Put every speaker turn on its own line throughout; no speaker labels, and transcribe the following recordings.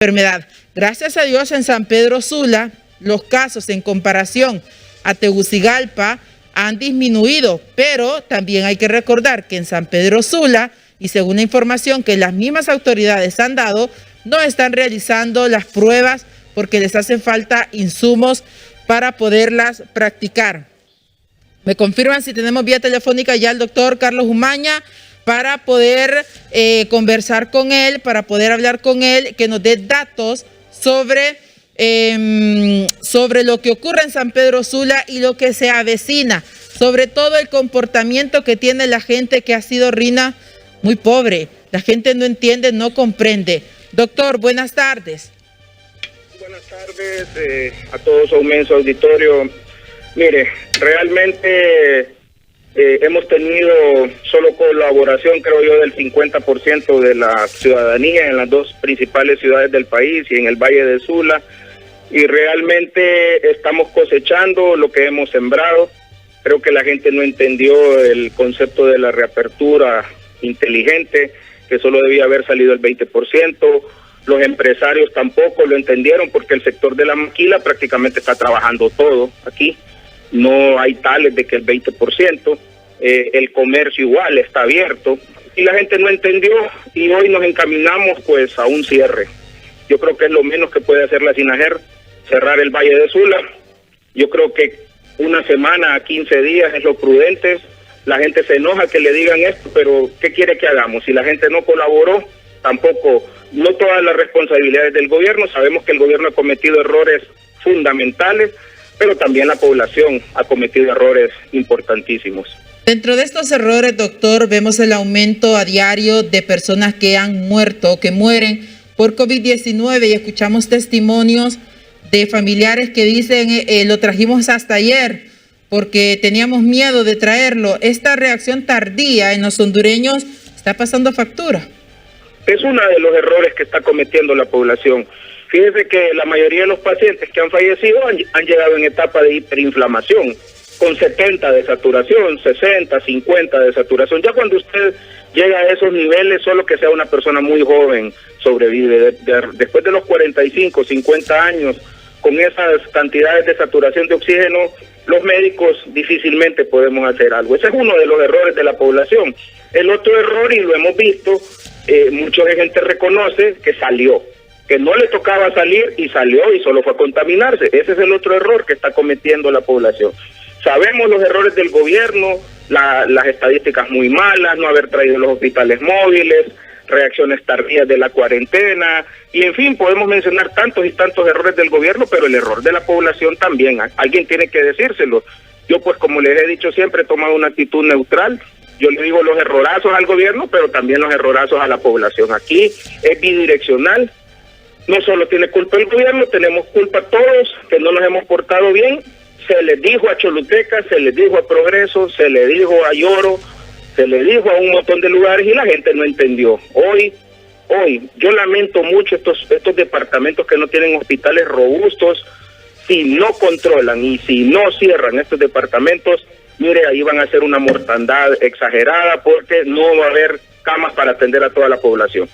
enfermedad. Gracias a Dios en San Pedro Sula los casos en comparación a Tegucigalpa han disminuido, pero también hay que recordar que en San Pedro Sula, y según la información que las mismas autoridades han dado, no están realizando las pruebas porque les hacen falta insumos para poderlas practicar. Me confirman si tenemos vía telefónica ya al doctor Carlos Umaña para poder conversar con él, para poder hablar con él, que nos dé datos sobre lo que ocurre en San Pedro Sula y lo que se avecina, sobre todo el comportamiento que tiene la gente que ha sido, Rina, muy pobre. La gente no entiende, no comprende. Doctor, buenas tardes.
Buenas tardes a todo su inmenso auditorio. Mire, realmente hemos tenido solo colaboración, creo yo, del 50% de la ciudadanía en las dos principales ciudades del país y en el Valle de Sula, y realmente estamos cosechando lo que hemos sembrado. Creo que la gente no entendió el concepto de la reapertura inteligente, que solo debía haber salido el 20%. Los empresarios tampoco lo entendieron porque el sector de la maquila prácticamente está trabajando todo aquí. No hay tales de que el 20%, el comercio igual está abierto y la gente no entendió y hoy nos encaminamos pues a un cierre. Yo creo que es lo menos que puede hacer la SINAJER, cerrar el Valle de Sula. Yo creo que una semana a 15 días es lo prudente. La gente se enoja que le digan esto, pero ¿qué quiere que hagamos? Si la gente no colaboró, tampoco, no todas las responsabilidades del gobierno. Sabemos que el gobierno ha cometido errores fundamentales, pero también la población ha cometido errores importantísimos.
Dentro de estos errores, doctor, vemos el aumento a diario de personas que han muerto, que mueren por COVID-19, y escuchamos testimonios de familiares que dicen, lo trajimos hasta ayer porque teníamos miedo de traerlo. Esta reacción tardía en los hondureños está pasando factura.
Es uno de los errores que está cometiendo la población. Fíjese que la mayoría de los pacientes que han fallecido han llegado en etapa de hiperinflamación, con 70 de saturación, 60, 50 de saturación. Ya cuando usted llega a esos niveles, solo que sea una persona muy joven sobrevive. Después de los 45, 50 años, con esas cantidades de saturación de oxígeno, los médicos difícilmente podemos hacer algo. Ese es uno de los errores de la población. El otro error, y lo hemos visto, mucha gente reconoce que salió, que no le tocaba salir y salió y solo fue a contaminarse. Ese es el otro error que está cometiendo la población. Sabemos los errores del gobierno, las estadísticas muy malas, no haber traído los hospitales móviles, reacciones tardías de la cuarentena, y en fin, podemos mencionar tantos y tantos errores del gobierno, pero el error de la población también, alguien tiene que decírselo. Yo pues, como les he dicho siempre, he tomado una actitud neutral. Yo le digo los errorazos al gobierno, pero también los errorazos a la población. Aquí es bidireccional. No solo tiene culpa el gobierno, tenemos culpa todos que no nos hemos portado bien. Se les dijo a Choluteca, se les dijo a Progreso, se les dijo a Lloro, se les dijo a un montón de lugares y la gente no entendió. Hoy, yo lamento mucho estos departamentos que no tienen hospitales robustos. Si no controlan y si no cierran estos departamentos, mire, ahí van a ser una mortandad exagerada porque no va a haber camas para atender a toda la población.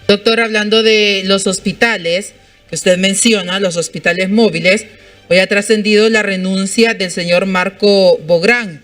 Doctor, hablando de los hospitales que usted menciona, los hospitales móviles, hoy ha trascendido la renuncia del señor Marco Bográn.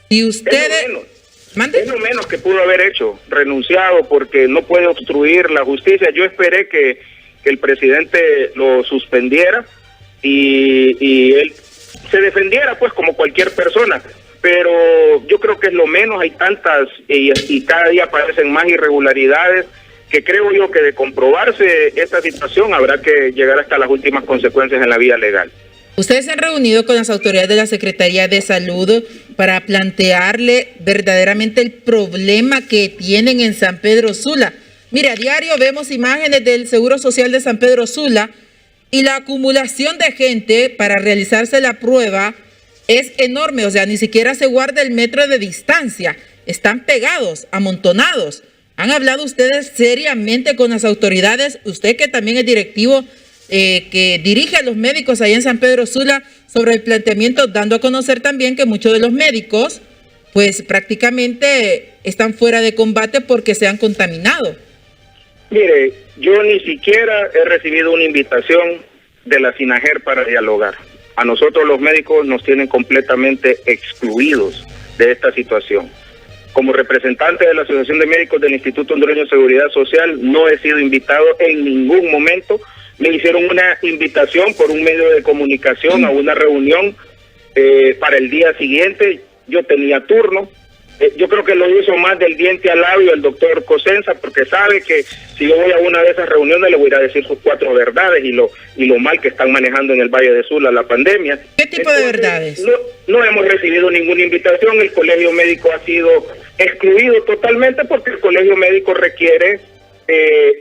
Si usted...
Es lo menos que pudo haber hecho, renunciado, porque no puede obstruir la justicia. Yo esperé que el presidente lo suspendiera y él se defendiera pues como cualquier persona, pero yo creo que es lo menos. Hay tantas y cada día aparecen más irregularidades que creo yo que de comprobarse esta situación habrá que llegar hasta las últimas consecuencias en la vía legal.
¿Ustedes se han reunido con las autoridades de la Secretaría de Salud para plantearle verdaderamente el problema que tienen en San Pedro Sula? Mire, a diario vemos imágenes del Seguro Social de San Pedro Sula y la acumulación de gente para realizarse la prueba es enorme. O sea, ni siquiera se guarda el metro de distancia. Están pegados, amontonados. ¿Han hablado ustedes seriamente con las autoridades? Usted, que también es directivo que dirige a los médicos ahí en San Pedro Sula, sobre el planteamiento, dando a conocer también que muchos de los médicos pues prácticamente están fuera de combate porque se han contaminado.
Mire, yo ni siquiera he recibido una invitación de la SINAJER para dialogar. A nosotros los médicos nos tienen completamente excluidos de esta situación. Como representante de la Asociación de Médicos del Instituto Hondureño de Seguridad Social, no he sido invitado en ningún momento. Me hicieron una invitación por un medio de comunicación a una reunión para el día siguiente. Yo tenía turno. Yo creo que lo hizo más del diente al labio el doctor Cosenza, porque sabe que si yo voy a una de esas reuniones le voy a ir a decir sus 4 verdades y lo mal que están manejando en el Valle de Sula la pandemia.
¿Qué tipo de verdades?
No hemos recibido ninguna invitación. El colegio médico ha sido excluido totalmente porque el colegio médico requiere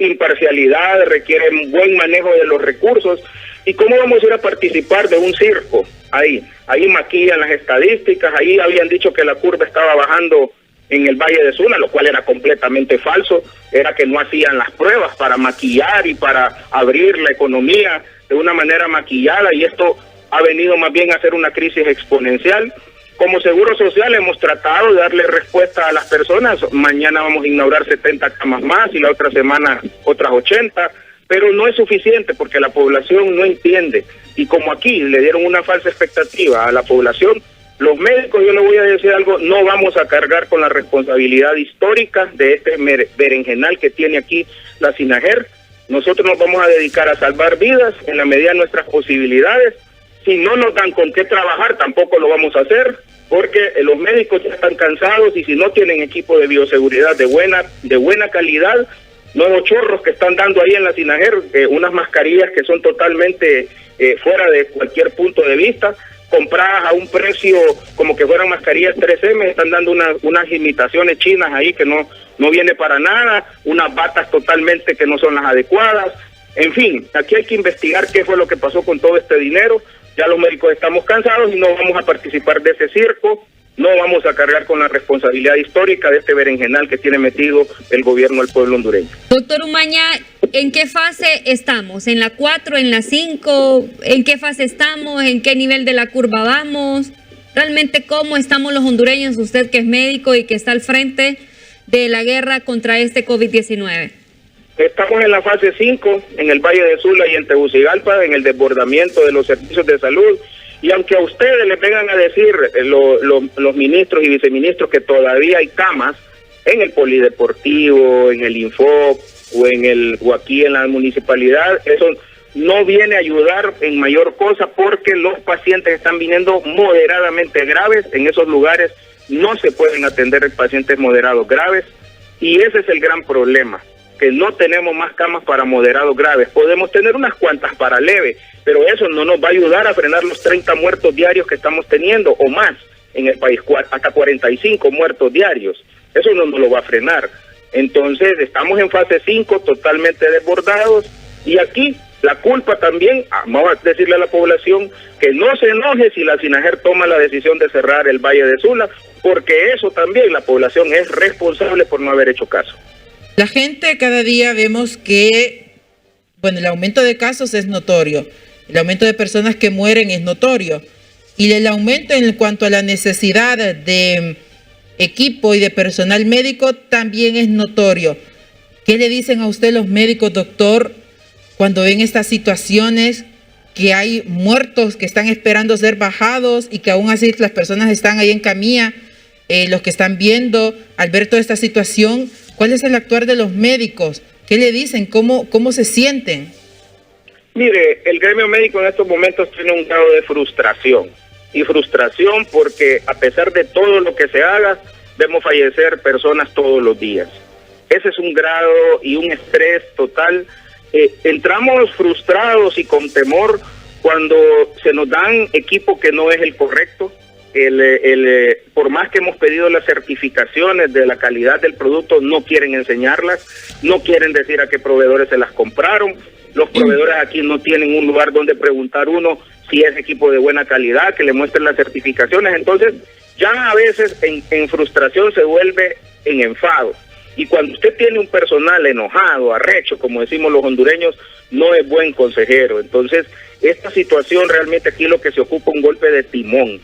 imparcialidad, requiere un buen manejo de los recursos. ¿Y cómo vamos a ir a participar de un circo? Ahí maquillan las estadísticas, ahí habían dicho que la curva estaba bajando en el Valle de Sula, lo cual era completamente falso, era que no hacían las pruebas para maquillar y para abrir la economía de una manera maquillada, y esto ha venido más bien a ser una crisis exponencial. Como Seguro Social hemos tratado de darle respuesta a las personas. Mañana vamos a inaugurar 70 camas más y la otra semana otras 80, pero no es suficiente porque la población no entiende. Y como aquí le dieron una falsa expectativa a la población, los médicos, yo le voy a decir algo, no vamos a cargar con la responsabilidad histórica de este berenjenal que tiene aquí la SINAJER. Nosotros nos vamos a dedicar a salvar vidas en la medida de nuestras posibilidades. Si no nos dan con qué trabajar, tampoco lo vamos a hacer, porque los médicos ya están cansados, y si no tienen equipo de bioseguridad de buena calidad, nuevos chorros que están dando ahí en la SINAJER, unas mascarillas que son totalmente fuera de cualquier punto de vista, compradas a un precio como que fueran mascarillas 3M, están dando unas imitaciones chinas ahí que no viene para nada, unas batas totalmente que no son las adecuadas. En fin, aquí hay que investigar qué fue lo que pasó con todo este dinero. Ya los médicos estamos cansados y no vamos a participar de ese circo. No vamos a cargar con la responsabilidad histórica de este berenjenal que tiene metido el gobierno del pueblo hondureño.
Doctor Umaña, ¿en qué fase estamos? ¿En la 4, en la 5? ¿En qué fase estamos? ¿En qué nivel de la curva vamos? ¿Realmente cómo estamos los hondureños? Usted que es médico y que está al frente de la guerra contra este COVID-19.
Estamos en la fase 5, en el Valle de Sula y en Tegucigalpa, en el desbordamiento de los servicios de salud. Y aunque a ustedes les vengan a decir los ministros y viceministros que todavía hay camas en el polideportivo, en el Infop o aquí en la municipalidad, eso no viene a ayudar en mayor cosa, porque los pacientes están viniendo moderadamente graves. En esos lugares no se pueden atender pacientes moderados graves, y ese es el gran problema, que no tenemos más camas para moderados graves. Podemos tener unas cuantas para leve, pero eso no nos va a ayudar a frenar los 30 muertos diarios que estamos teniendo, o más en el país, hasta 45 muertos diarios. Eso no nos lo va a frenar. Entonces estamos en fase 5, totalmente desbordados, y aquí la culpa también, vamos a decirle a la población que no se enoje si la SINAJER toma la decisión de cerrar el Valle de Sula, porque eso también la población es responsable por no haber hecho caso.
La gente cada día vemos que, bueno, el aumento de casos es notorio, el aumento de personas que mueren es notorio, y el aumento en cuanto a la necesidad de equipo y de personal médico también es notorio. ¿Qué le dicen a usted los médicos, doctor, cuando ven estas situaciones, que hay muertos que están esperando ser bajados y que aún así las personas están ahí en camilla, los que están viendo, al ver toda esta situación? ¿Cuál es el actuar de los médicos? ¿Qué le dicen? ¿Cómo se sienten?
Mire, el gremio médico en estos momentos tiene un grado de frustración. Y frustración porque a pesar de todo lo que se haga, vemos fallecer personas todos los días. Ese es un grado y un estrés total. Entramos frustrados y con temor cuando se nos dan equipo que no es el correcto. Por más que hemos pedido las certificaciones de la calidad del producto, no quieren enseñarlas, no quieren decir a qué proveedores se las compraron. Los proveedores aquí no tienen un lugar donde preguntar uno si es equipo de buena calidad, que le muestren las certificaciones. Entonces ya a veces en frustración se vuelve en enfado. Y cuando usted tiene un personal enojado, arrecho, como decimos los hondureños, no es buen consejero. Entonces esta situación realmente aquí lo que se ocupa un golpe de timón.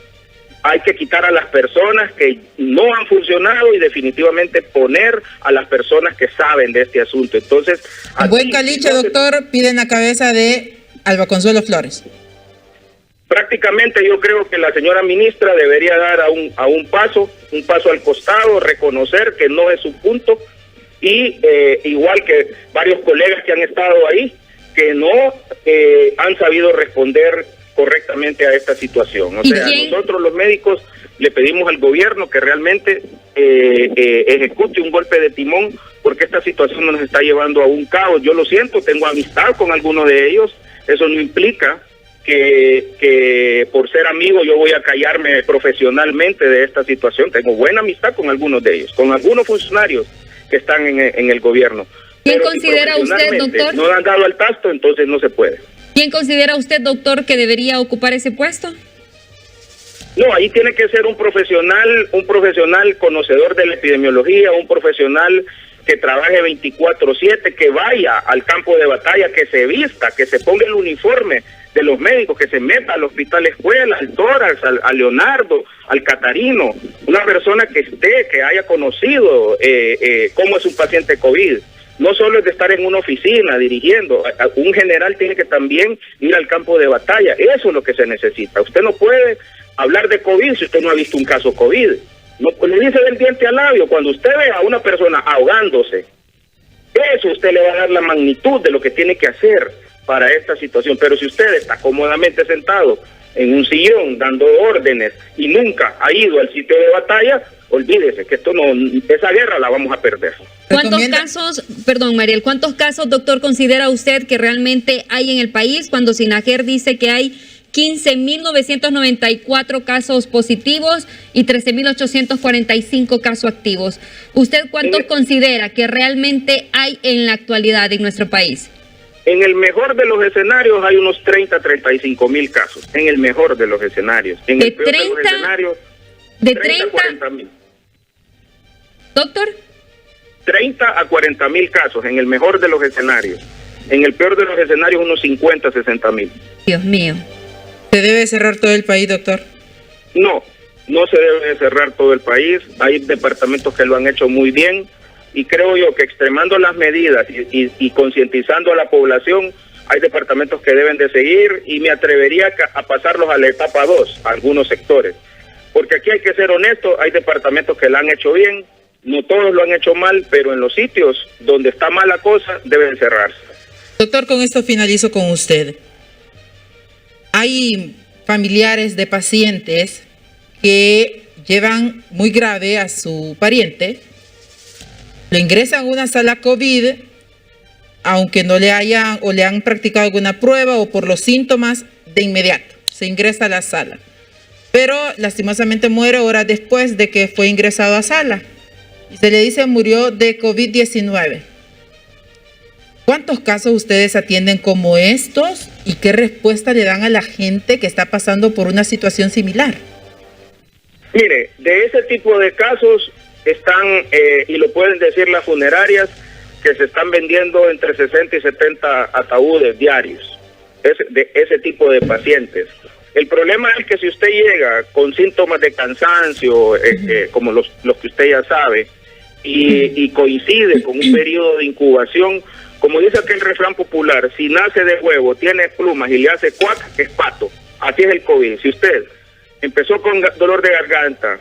hay que quitar a las personas que no han funcionado y definitivamente poner a las personas que saben de este asunto. Entonces,
en buen caliche, doctor, piden la cabeza de Alba Consuelo Flores.
Prácticamente yo creo que la señora ministra debería dar a un paso al costado, reconocer que no es su punto, y igual que varios colegas que han estado ahí, que no han sabido responder correctamente a esta situación. O sea, nosotros los médicos le pedimos al gobierno que realmente ejecute un golpe de timón, porque esta situación nos está llevando a un caos. Yo lo siento, tengo amistad con algunos de ellos, eso no implica que por ser amigo yo voy a callarme profesionalmente de esta situación. Tengo buena amistad con algunos de ellos, con algunos funcionarios que están en el gobierno.
¿Quién considera usted, doctor?
No han dado al tasto, entonces no se puede.
¿Quién considera usted, doctor, que debería ocupar ese puesto?
No, ahí tiene que ser un profesional conocedor de la epidemiología, un profesional que trabaje 24/7, que vaya al campo de batalla, que se vista, que se ponga el uniforme de los médicos, que se meta al hospital escuela, al tórax, al Leonardo, al Catarino, una persona que haya conocido cómo es un paciente COVID. No solo es de estar en una oficina dirigiendo, un general tiene que también ir al campo de batalla. Eso es lo que se necesita. Usted no puede hablar de COVID si usted no ha visto un caso COVID. No, le dice del diente al labio. Cuando usted ve a una persona ahogándose, eso usted le va a dar la magnitud de lo que tiene que hacer para esta situación. Pero si usted está cómodamente sentado en un sillón dando órdenes y nunca ha ido al sitio de batalla, olvídese que esa guerra la vamos a perder.
¿Cuántos casos, Mariel, doctor, considera usted que realmente hay en el país cuando SINAGER dice que hay 15.994 casos positivos y 13.845 casos activos? ¿Usted cuántos considera que realmente hay en la actualidad en nuestro país?
En el mejor de los escenarios hay unos 35.000 casos, en el mejor de los escenarios. En el peor de los escenarios, 30 a 40.000.
Doctor.
30 a 40.000 casos en el mejor de los escenarios. En el peor de los escenarios, unos 50 a 60.000.
Dios mío.
¿Se debe cerrar todo el país, doctor?
No se debe cerrar todo el país. Hay departamentos que lo han hecho muy bien y creo yo que extremando las medidas y concientizando a la población, hay departamentos que deben de seguir y me atrevería a pasarlos a la etapa 2, a algunos sectores. Porque aquí hay que ser honesto, hay departamentos que lo han hecho bien, no todos lo han hecho mal, pero en los sitios donde está mala cosa deben cerrarse.
Doctor, con esto finalizo con usted. Hay familiares de pacientes que llevan muy grave a su pariente, lo ingresan a una sala COVID, aunque no le hayan o le han practicado alguna prueba o por los síntomas, de inmediato se ingresa a la sala. Pero lastimosamente muere horas después de que fue ingresado a sala. Y se le dice murió de COVID-19. ¿Cuántos casos ustedes atienden como estos y qué respuesta le dan a la gente que está pasando por una situación similar?
Mire, de ese tipo de casos están, y lo pueden decir las funerarias, que se están vendiendo entre 60 y 70 ataúdes diarios, de ese tipo de pacientes. El problema es que si usted llega con síntomas de cansancio, como los que usted ya sabe, y coincide con un periodo de incubación, como dice aquel refrán popular, si nace de huevo, tiene plumas y le hace cuac, es pato. Así es el COVID. Si usted empezó con dolor de garganta,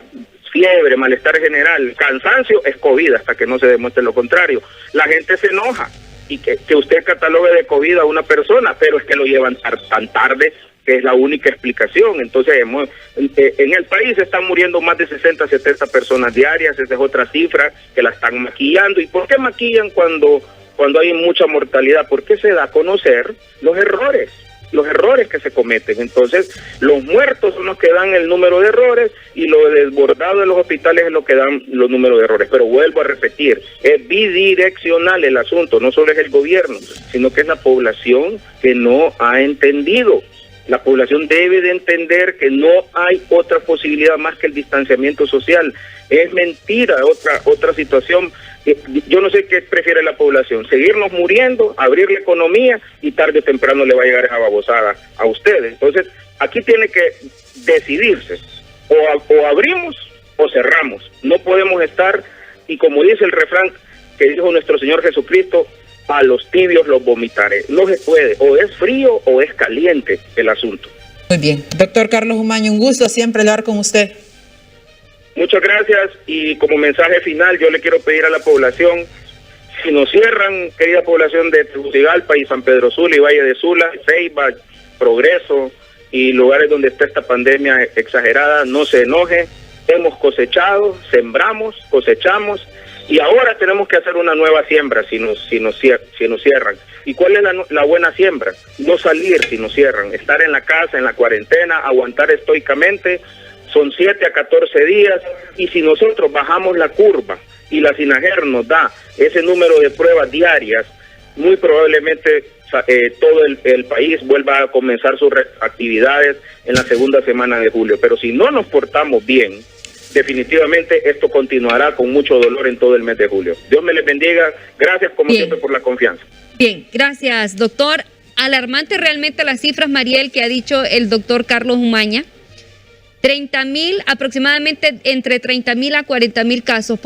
fiebre, malestar general, cansancio, es COVID hasta que no se demuestre lo contrario. La gente se enoja y que usted catalogue de COVID a una persona, pero es que lo llevan tan tarde, que es la única explicación. Entonces, en el país están muriendo más de 60, 70 personas diarias. Esa es otra cifra que la están maquillando. ¿Y por qué maquillan cuando hay mucha mortalidad? Porque se da a conocer los errores que se cometen. Entonces, los muertos son los que dan el número de errores y lo desbordado de los hospitales es lo que dan los números de errores. Pero vuelvo a repetir, es bidireccional el asunto, no solo es el gobierno, sino que es la población que no ha entendido. La población debe de entender que no hay otra posibilidad más que el distanciamiento social. Es mentira otra situación. Yo no sé qué prefiere la población, seguirnos muriendo, abrir la economía y tarde o temprano le va a llegar esa babosada a ustedes. Entonces, aquí tiene que decidirse o abrimos o cerramos. No podemos estar, y como dice el refrán que dijo nuestro Señor Jesucristo, a los tibios los vomitaré. No se puede, o es frío o es caliente el asunto.
Muy bien. Doctor Carlos Umaña, un gusto siempre hablar con usted.
Muchas gracias, y como mensaje final yo le quiero pedir a la población, si nos cierran, querida población de Tegucigalpa y San Pedro Sula y Valle de Sula, Ceiba, Progreso y lugares donde está esta pandemia exagerada, no se enoje. Hemos cosechado, sembramos, cosechamos, y ahora tenemos que hacer una nueva siembra si nos cierran. ¿Y cuál es la buena siembra? No salir si nos cierran, estar en la casa, en la cuarentena, aguantar estoicamente. Son 7 a 14 días, y si nosotros bajamos la curva y la SINAGER nos da ese número de pruebas diarias, muy probablemente todo el país vuelva a comenzar sus actividades en la segunda semana de julio. Pero si no nos portamos bien, definitivamente esto continuará con mucho dolor en todo el mes de julio. Dios me les bendiga. Gracias como siempre por la confianza.
Bien, gracias, doctor. Alarmante realmente las cifras, Mariel, que ha dicho el doctor Carlos Umaña. 30,000, aproximadamente entre 30,000 a 40,000 casos